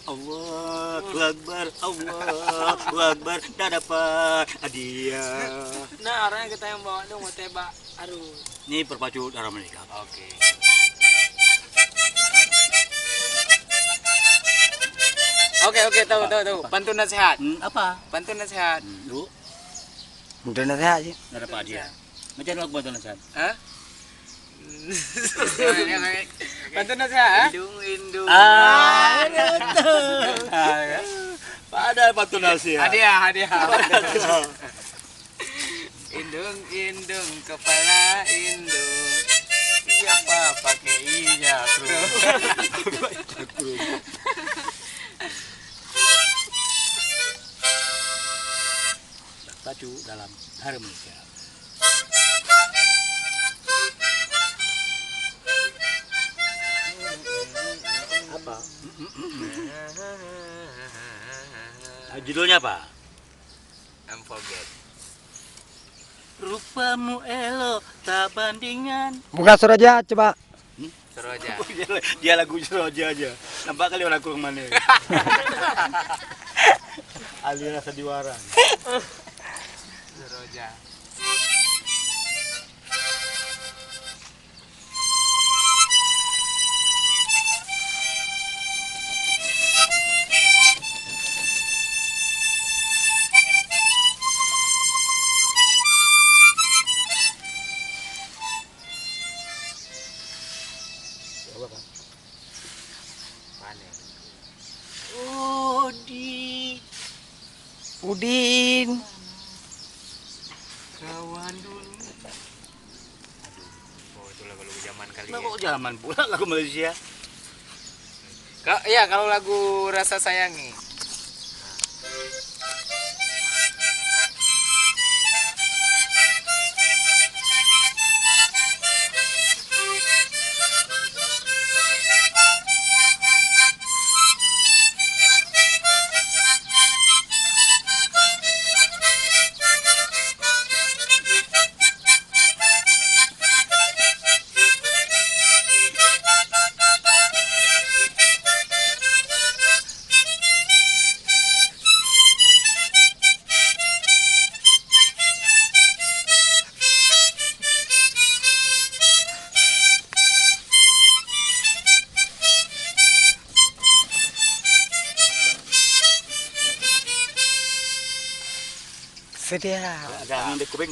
Allahu Akbar, Allahu Akbar, dah dapat hadiah. Nah, orangnya kita yang bawa dong, mau tebak. Aduh. Ini berpacu darah menikah. Oke. Oke, tahu. Pantun nasihat. Apa? Pantun nasihat. Lu, Udah nasihat sih. dah dapat hadiah. Macam mana aku bantu nasihat? Hah? Pantun nasihat, ha? Indung. Ada pantun nasihat. Hadiah. Indung kepala indung. Siapa pakai hijab? Pacu dalam hari menikah. Apa? Judulnya apa? I'm forget. Rupamu elok tak bandingan. Buka Suraja coba. Seroja. Dia lagu Seroja aja. Nampak kali orang kurang mana. Aliran Sadiwaran. Seroja. Panen. Udin. Kawan dulu. Oh, itu lagu zaman kali Kenapa ya. kok zaman pula lagu Malaysia? Iya, kalau lagu Rasa Sayangi. Sedia. Ada angin di kuping.